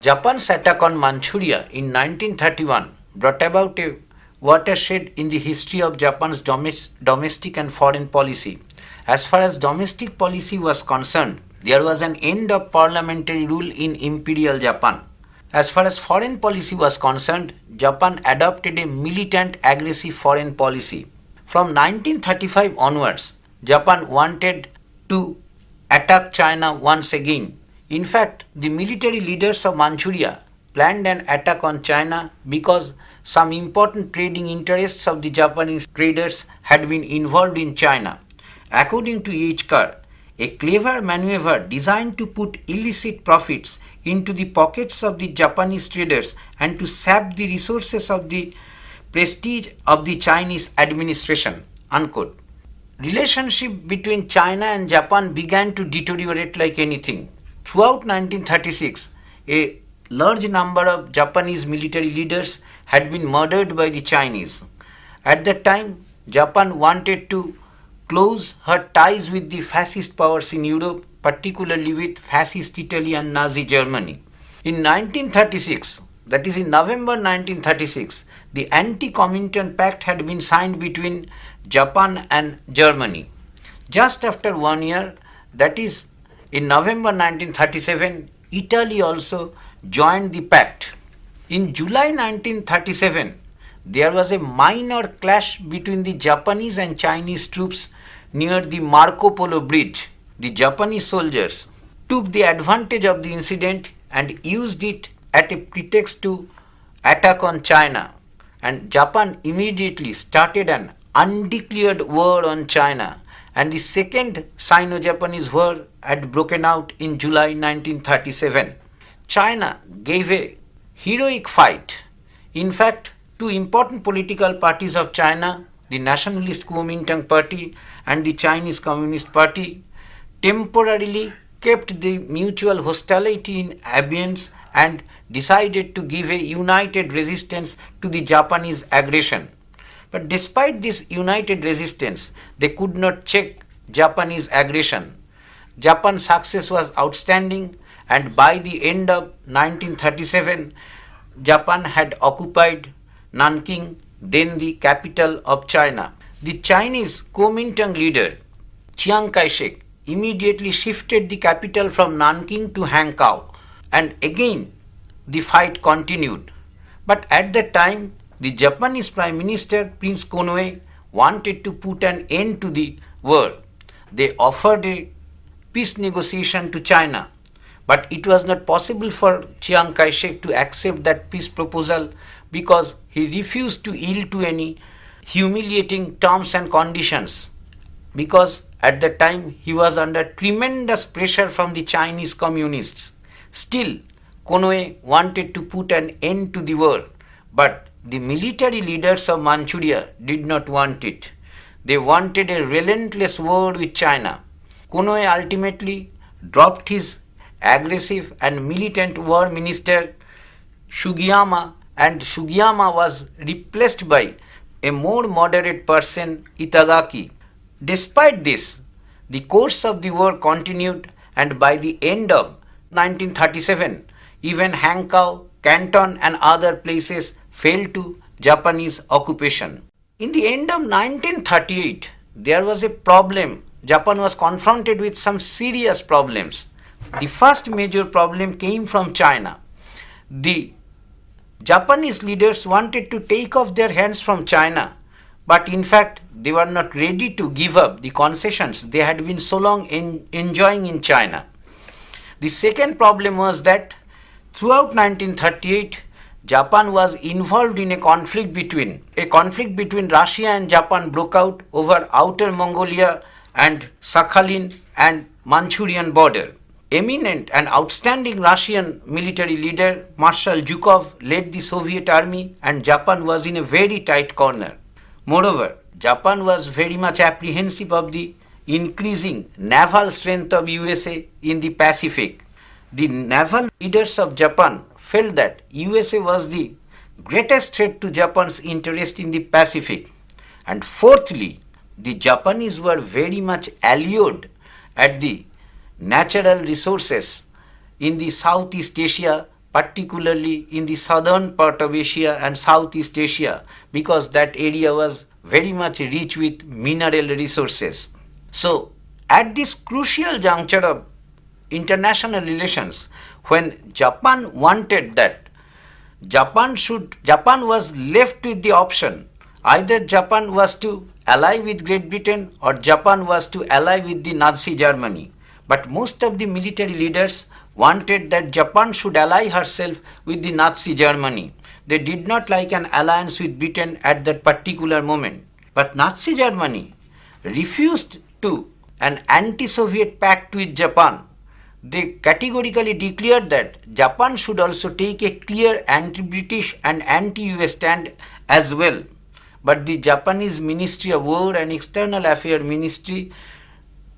Japan's attack on Manchuria in 1931 brought about a watershed in the history of Japan's domestic and foreign policy. As far as domestic policy was concerned, there was an end of parliamentary rule in Imperial Japan. As far as foreign policy was concerned, Japan adopted a militant, aggressive foreign policy. From 1935 onwards, Japan wanted to attack China once again. In fact, the military leaders of Manchuria planned an attack on China because some important trading interests of the Japanese traders had been involved in China. According to H. Carr, a clever maneuver designed to put illicit profits into the pockets of the Japanese traders and to sap the resources of the prestige of the Chinese administration. Unquote. Relationship between China and Japan began to deteriorate like anything. Throughout 1936, a large number of Japanese military leaders had been murdered by the Chinese. At that time, Japan wanted to close her ties with the fascist powers in Europe, particularly with fascist Italy and Nazi Germany. In 1936, that is in November 1936, the Anti-Comintern Pact had been signed between Japan and Germany. Just after 1 year, that is in November 1937, Italy also joined the pact. In July 1937, there was a minor clash between the Japanese and Chinese troops near the Marco Polo Bridge. The Japanese soldiers took the advantage of the incident and used it at a pretext to attack on China, and Japan immediately started an undeclared war on China, and the second Sino-Japanese war had broken out in July 1937. China gave a heroic fight. In fact, two important political parties of China, the Nationalist Kuomintang Party and the Chinese Communist Party, temporarily kept the mutual hostility in abeyance and decided to give a united resistance to the Japanese aggression. But despite this united resistance, they could not check Japanese aggression. Japan's success was outstanding, and by the end of 1937, Japan had occupied Nanking, then the capital of China. The Chinese Kuomintang leader Chiang Kai-shek immediately shifted the capital from Nanking to Hankow, and again the fight continued. But at that time, the Japanese Prime Minister Prince Konoe wanted to put an end to the war. They offered a peace negotiation to China, but it was not possible for Chiang Kai-shek to accept that peace proposal because he refused to yield to any humiliating terms and conditions, because at that time he was under tremendous pressure from the Chinese communists. Still, Konoe wanted to put an end to the war, but the military leaders of Manchuria did not want it. They wanted a relentless war with China. Konoe ultimately dropped his aggressive and militant war minister Sugiyama, and Sugiyama was replaced by a more moderate person, Itagaki. Despite this, the course of the war continued, and by the end of 1937, even Hankow, Canton and other places fell to Japanese occupation. In the end of 1938, there was a problem. Japan was confronted with some serious problems. The first major problem came from China. The Japanese leaders wanted to take off their hands from China, but in fact they were not ready to give up the concessions they had been so long enjoying in China. The second problem was that throughout 1938, Japan was involved in a conflict between Russia and Japan broke out over Outer Mongolia and Sakhalin and Manchurian border. Eminent and outstanding Russian military leader Marshal Zhukov led the Soviet army, and Japan was in a very tight corner. Moreover, Japan was very much apprehensive of the increasing naval strength of USA in the Pacific. The naval leaders of Japan felt that USA was the greatest threat to Japan's interest in the Pacific. And fourthly, the Japanese were very much allured at the natural resources in the Southeast Asia, particularly in the southern part of Asia and Southeast Asia, because that area was very much rich with mineral resources. So, at this crucial juncture of international relations, when Japan wanted that Japan was left with the option, either Japan was to ally with Great Britain or Japan was to ally with the Nazi Germany. But most of the military leaders wanted that Japan should ally herself with the Nazi Germany. They did not like an alliance with Britain at that particular moment. But Nazi Germany refused to an anti-Soviet pact with Japan. They categorically declared that Japan should also take a clear anti-British and anti-US stand as well. But the Japanese Ministry of War and External Affairs Ministry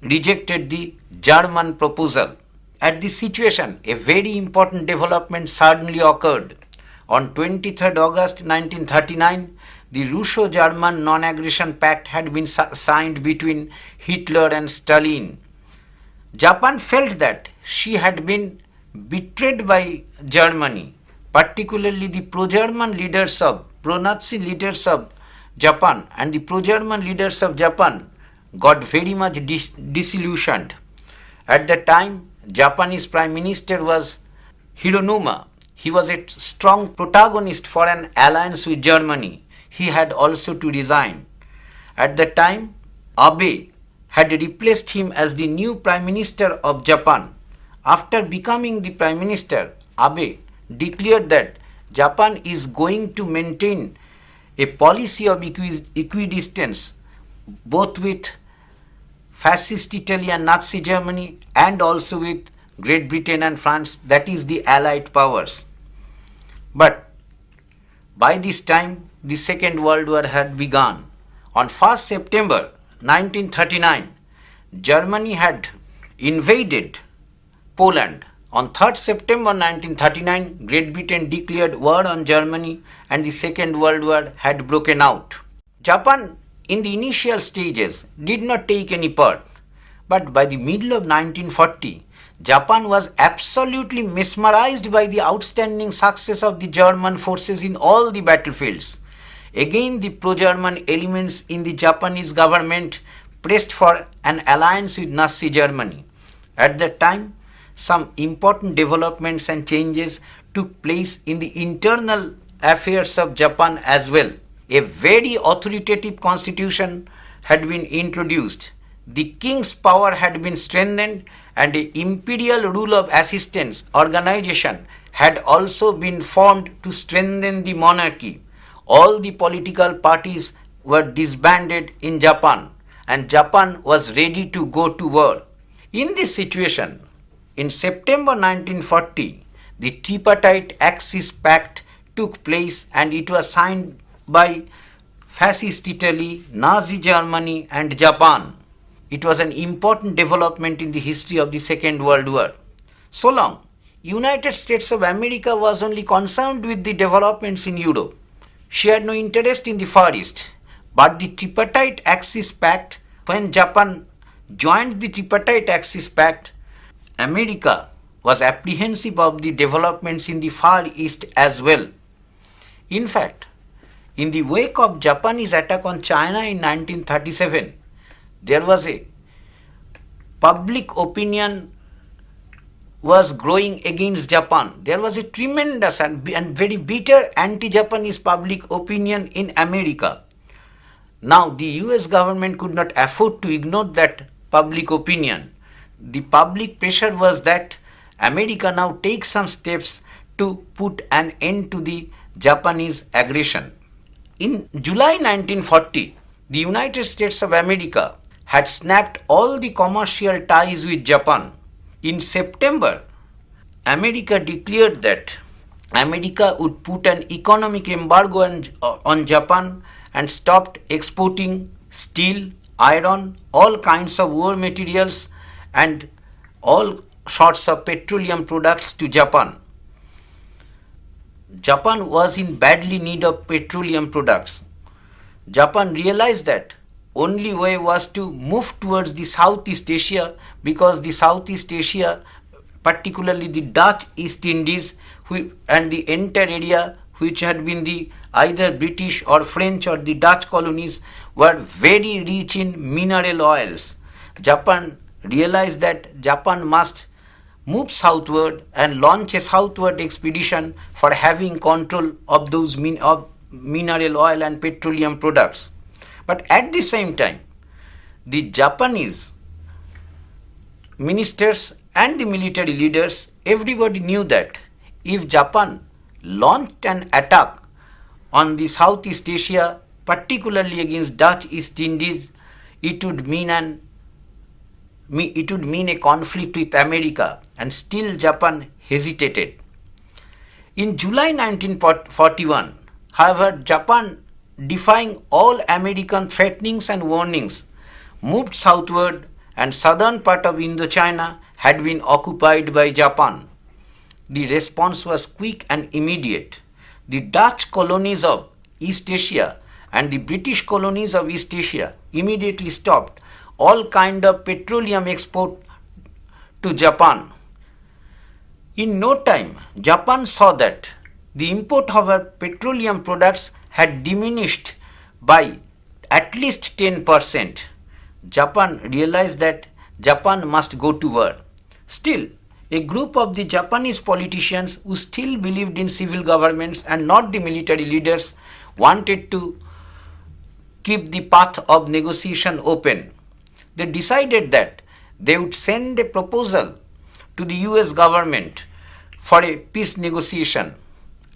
rejected the German proposal. At this situation, a very important development suddenly occurred. On 23rd August 1939, the Russo-German Non-Aggression Pact had been signed between Hitler and Stalin. Japan felt that she had been betrayed by Germany, particularly the pro-Nazi leaders of Japan and the pro-German leaders of Japan got very much disillusioned. At that time, Japanese Prime Minister was Hironobu. He was a strong protagonist for an alliance with Germany. He had also to resign. At that time, Abe had replaced him as the new Prime Minister of Japan. After becoming the Prime Minister, Abe declared that Japan is going to maintain a policy of equidistance both with fascist Italy and Nazi Germany and also with Great Britain and France, that is the Allied powers. But by this time, the Second World War had begun. On 1st September 1939, Germany had invaded Poland. On 3rd September 1939, Great Britain declared war on Germany and the Second World War had broken out. Japan in the initial stages did not take any part, but by the middle of 1940, Japan was absolutely mesmerized by the outstanding success of the German forces in all the battlefields. Again, the pro-German elements in the Japanese government pressed for an alliance with Nazi Germany. At that time, some important developments and changes took place in the internal affairs of Japan as well. A very authoritative constitution had been introduced. The king's power had been strengthened and an imperial rule of assistance organization had also been formed to strengthen the monarchy. All the political parties were disbanded in Japan and Japan was ready to go to war. In this situation, in September 1940, the Tripartite Axis Pact took place and it was signed by Fascist Italy, Nazi Germany and Japan. It was an important development in the history of the Second World War. So long, United States of America was only concerned with the developments in Europe. She had no interest in the Far East. But the Tripartite Axis Pact, when Japan joined the Tripartite Axis Pact, America was apprehensive of the developments in the Far East as well. In fact, in the wake of Japanese attack on China in 1937, there was a public opinion was growing against Japan. There was a tremendous and very bitter anti-Japanese public opinion in America. Now the US government could not afford to ignore that public opinion. The public pressure was that America now takes some steps to put an end to the Japanese aggression. In July 1940, the United States of America had snapped all the commercial ties with Japan. In September, America declared that America would put an economic embargo on Japan and stopped exporting steel, iron, all kinds of war materials and all sorts of petroleum products to Japan. Japan was in badly need of petroleum products. Japan realized that only way was to move towards the Southeast Asia, because the Southeast Asia, particularly the Dutch East Indies, and the entire area which had been the either British or French or the Dutch colonies were very rich in mineral oils. Japan realized that Japan must move southward and launch a southward expedition for having control of those mineral oil and petroleum products. But at the same time, the Japanese ministers and the military leaders, everybody knew that if Japan launched an attack on the Southeast Asia, particularly against Dutch East Indies, it would mean a conflict with America, and still Japan hesitated. In July 1941, however, Japan, defying all American threatenings and warnings, moved southward, and southern part of Indochina had been occupied by Japan. The response was quick and immediate. The Dutch colonies of East Asia and the British colonies of East Asia immediately stopped all kind of petroleum export to Japan. In no time, Japan saw that the import of our petroleum products had diminished by at least 10%. Japan realized that Japan must go to war. Still, a group of the Japanese politicians who still believed in civil governments and not the military leaders wanted to keep the path of negotiation open. They decided that they would send a proposal to the US government for a peace negotiation.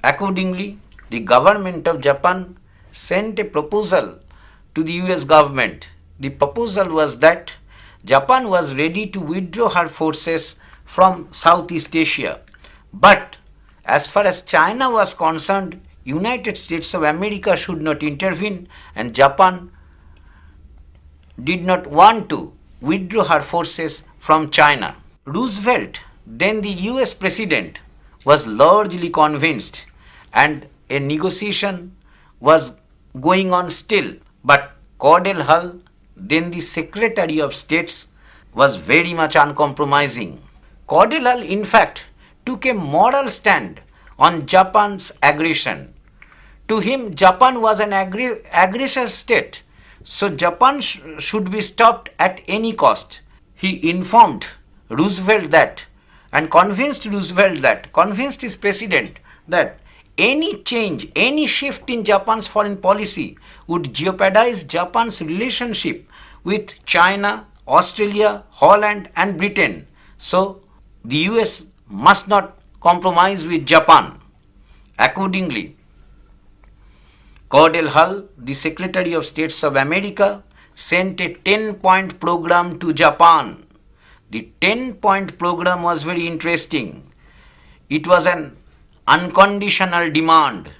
Accordingly, the government of Japan sent a proposal to the US government. The proposal was that Japan was ready to withdraw her forces from Southeast Asia. But as far as China was concerned, United States of America should not intervene, and Japan did not want to withdraw her forces from China. Roosevelt, then the US president, was largely convinced, and a negotiation was going on still. But Cordell Hull, then the Secretary of State, was very much uncompromising. Cordell Hull, in fact, took a moral stand on Japan's aggression. To him, Japan was an aggressor state, so Japan should be stopped at any cost. He informed Roosevelt that, and convinced his president that any change, any shift in Japan's foreign policy would jeopardize Japan's relationship with China, Australia, Holland, and Britain. So, the US must not compromise with Japan. Accordingly, Cordell Hull, the Secretary of State of America, sent a 10-point program to Japan. The 10-point program was very interesting. It was an unconditional demand.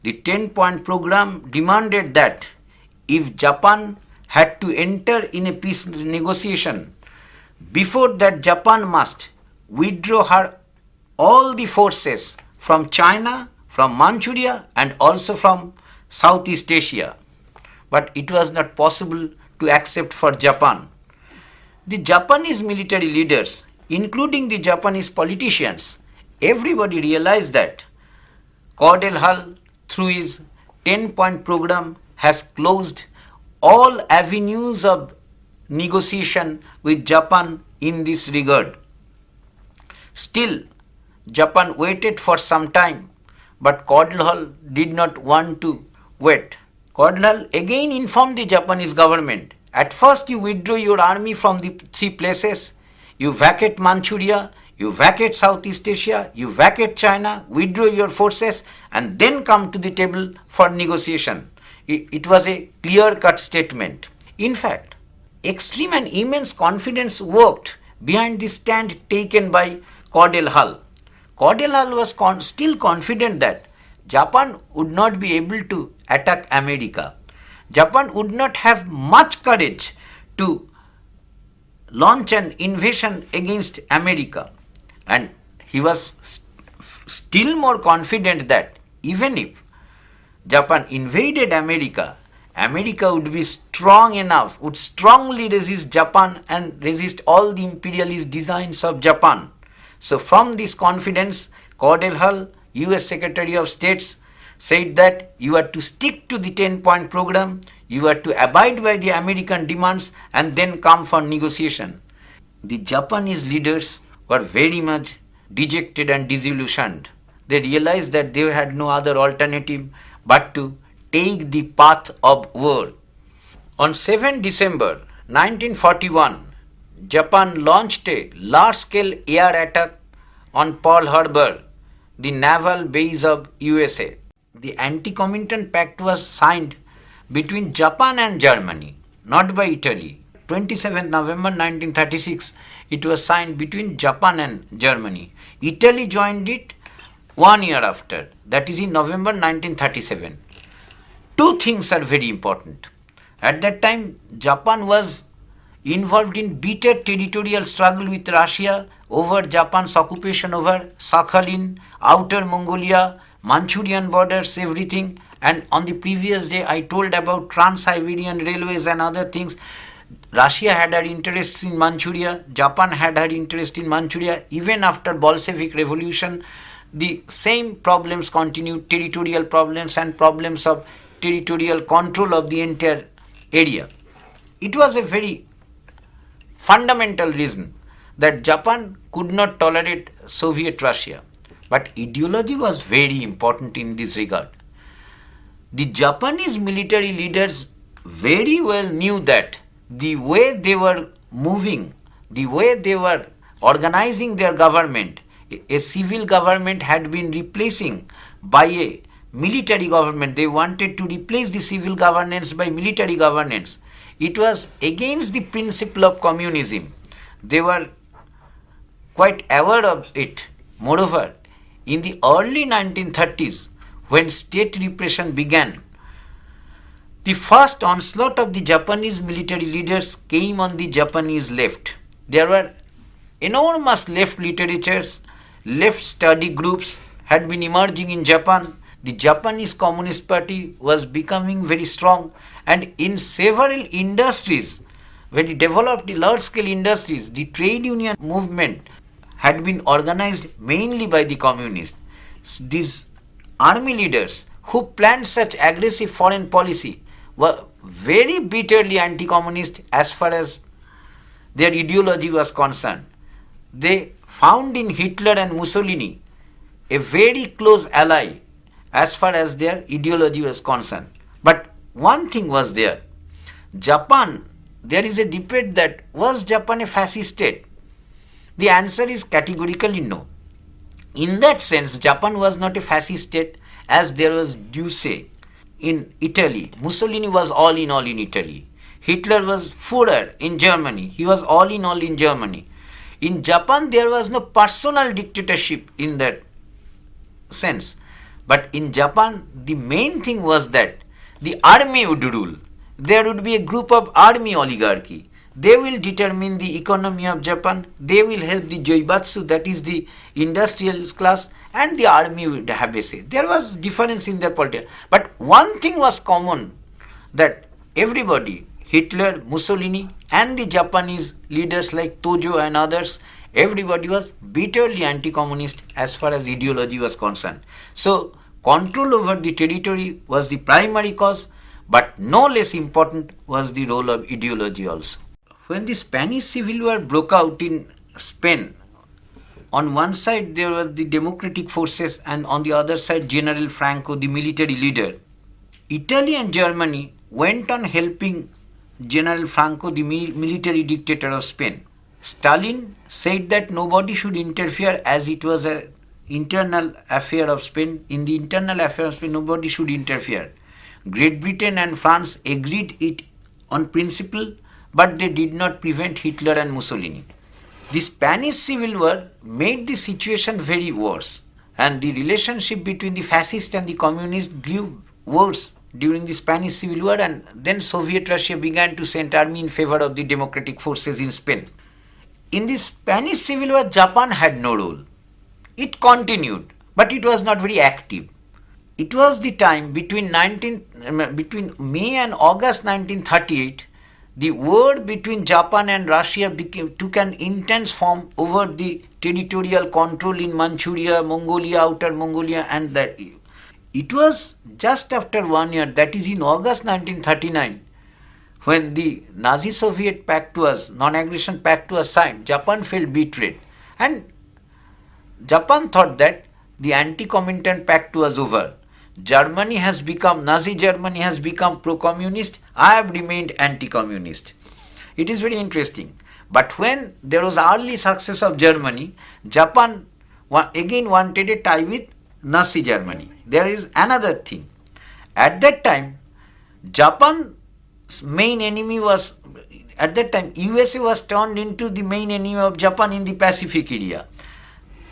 The 10-point program demanded that if Japan had to enter in a peace negotiation, before that Japan must withdraw all the forces from China, from Manchuria, and also from Southeast Asia. But it was not possible to accept for Japan. The Japanese military leaders, including the Japanese politicians, everybody realized that Cordell Hull, through his 10-point program, has closed all avenues of negotiation with Japan in this regard. Still, Japan waited for some time, but Cordell Hull did not want to wait. Cordell Hull again informed the Japanese government, at first you withdraw your army from the three places, you vacate Manchuria, you vacate Southeast Asia, you vacate China, withdraw your forces, and then come to the table for negotiation. It was a clear-cut statement. In fact, extreme and immense confidence worked behind the stand taken by Cordell Hull. Cordell Hull was still confident that Japan would not be able to attack America. Japan would not have much courage to launch an invasion against America. And he was still more confident that even if Japan invaded America, America would be strong enough, would strongly resist Japan and resist all the imperialist designs of Japan. So from this confidence, Cordell Hull, US Secretary of State, said that you are to stick to the 10-point program, you are to abide by the American demands and then come for negotiation. The Japanese leaders were very much dejected and disillusioned. They realized that they had no other alternative but to take the path of war. On 7 December 1941, Japan launched a large-scale air attack on Pearl Harbor, the naval base of USA. The Anti-Comintern Pact was signed between Japan and Germany, not by Italy. 27 November 1936, it was signed between Japan and Germany. Italy joined it 1 year after, that is in November 1937. Two things are very important. At that time, Japan was involved in bitter territorial struggle with Russia over Japan's occupation over Sakhalin, Outer Mongolia, Manchurian borders, everything. And on the previous day, I told about Trans-Siberian railways and other things. Russia had her interests in Manchuria, Japan had her interest in Manchuria. Even after Bolshevik Revolution, the same problems continued, territorial problems and problems of territorial control of the entire area. It was a very fundamental reason that Japan could not tolerate Soviet Russia. But ideology was very important in this regard. The Japanese military leaders very well knew that the way they were moving, the way they were organizing their government, a civil government had been replacing by a military government. They wanted to replace the civil governance by military governance. It was against the principle of communism. They were quite aware of it. Moreover, in the early 1930s, when state repression began, the first onslaught of the Japanese military leaders came on the Japanese left. There were enormous left literatures, left study groups had been emerging in Japan. The Japanese Communist Party was becoming very strong, and in several industries, very developed large-scale industries, the trade union movement had been organized mainly by the communists. These army leaders who planned such aggressive foreign policy were very bitterly anti-communist as far as their ideology was concerned. They found in Hitler and Mussolini a very close ally as far as their ideology was concerned. But one thing was there. Japan, there is a debate that was Japan a fascist state? The answer is categorically no. In that sense, Japan was not a fascist state as there was Duce in Italy. Mussolini was all in Italy. Hitler was Führer in Germany. He was all in Germany. In Japan, there was no personal dictatorship in that sense. But in Japan, the main thing was that the army would rule. There would be a group of army oligarchy. They will determine the economy of Japan. They will help the Joibatsu, that is the industrial class, and the army would have a say. There was difference in their politics. But one thing was common, that everybody, Hitler, Mussolini, and the Japanese leaders like Tojo and others, everybody was bitterly anti-communist as far as ideology was concerned. So, control over the territory was the primary cause, but no less important was the role of ideology also. When the Spanish Civil War broke out in Spain, on one side there were the democratic forces and on the other side General Franco, the military leader. Italy and Germany went on helping General Franco, the military dictator of Spain. Stalin said that nobody should interfere as it was an internal affair of Spain. In the internal affair of Spain, nobody should interfere. Great Britain and France agreed it on principle, but they did not prevent Hitler and Mussolini. The Spanish Civil War made the situation very worse, and the relationship between the fascists and the communists grew worse during the Spanish Civil War, and then Soviet Russia began to send army in favor of the democratic forces in Spain. In the Spanish Civil War, Japan had no role. It continued, but it was not very active. It was the time between May and August 1938, the war between Japan and Russia took an intense form over the territorial control in Manchuria, Mongolia, Outer Mongolia, and that. It was just after 1 year, that is in August 1939, when the Nazi-Soviet pact was, non-aggression pact was signed. Japan felt betrayed, and Japan thought that the anti-Comintern pact was over. Germany has become, Nazi Germany has become pro-communist. I have remained anti-communist. It is very interesting. But when there was early success of Germany, Japan again wanted a tie with Nazi Germany. There is another thing. At that time, Japan's main enemy was, at that time, USA was turned into the main enemy of Japan in the Pacific area.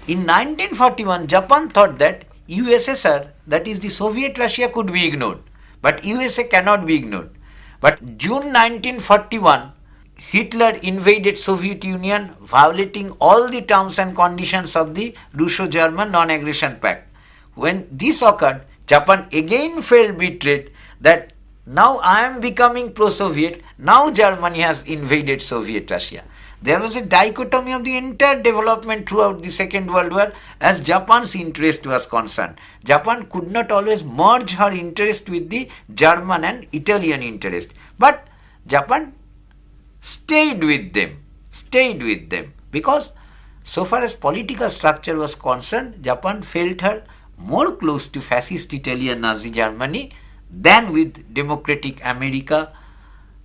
In 1941, Japan thought that USSR, that is the Soviet Russia, could be ignored. But USA cannot be ignored. But June 1941, Hitler invaded Soviet Union, violating all the terms and conditions of the Russo-German non-aggression pact. When this occurred, Japan again felt betrayed that now I am becoming pro-Soviet, now Germany has invaded Soviet Russia. There was a dichotomy of the entire development throughout the Second World War as Japan's interest was concerned. Japan could not always merge her interest with the German and Italian interest. But Japan stayed with them because so far as political structure was concerned, Japan felt her more close to fascist Italy and Nazi Germany than with democratic America,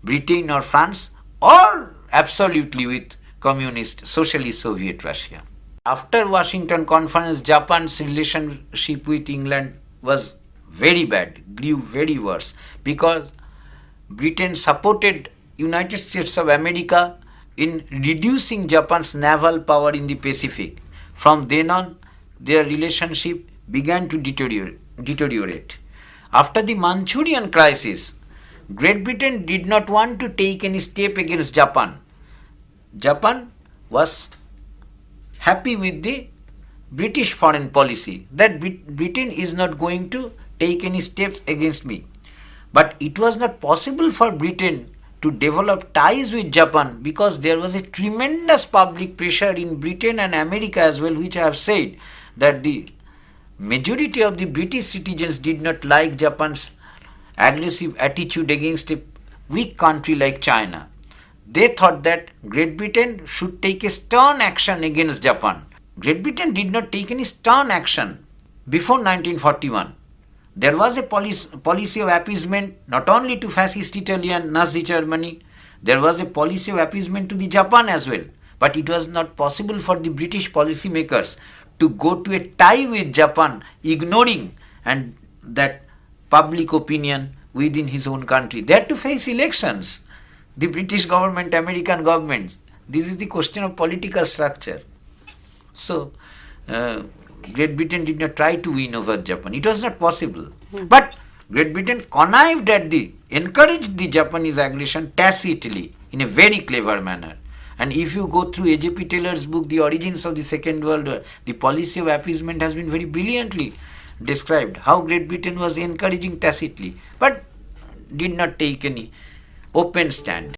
Britain or France, or absolutely with communist, socialist Soviet Russia. After Washington Conference, Japan's relationship with England was very bad, grew very worse, because Britain supported United States of America in reducing Japan's naval power in the Pacific. From then on, their relationship began to deteriorate. After the Manchurian crisis, Great Britain did not want to take any step against Japan. Japan was happy with the British foreign policy, that Britain is not going to take any steps against me. But it was not possible for Britain to develop ties with Japan because there was a tremendous public pressure in Britain and America as well, which I have said, that the majority of the British citizens did not like Japan's aggressive attitude against a weak country like China. They thought that Great Britain should take a stern action against Japan. Great Britain did not take any stern action before 1941. There was a policy of appeasement not only to fascist Italy and Nazi Germany, there was a policy of appeasement to the Japan as well. But it was not possible for the British policymakers to go to a tie with Japan, ignoring and that public opinion within his own country. They had to face elections. The British government, American governments. This is the question of political structure. So, Great Britain did not try to win over Japan. It was not possible. But Great Britain connived at encouraged the Japanese aggression tacitly in a very clever manner. And if you go through A.J.P. Taylor's book, The Origins of the Second World War, the policy of appeasement has been very brilliantly described, how Great Britain was encouraging tacitly, but did not take any open stand.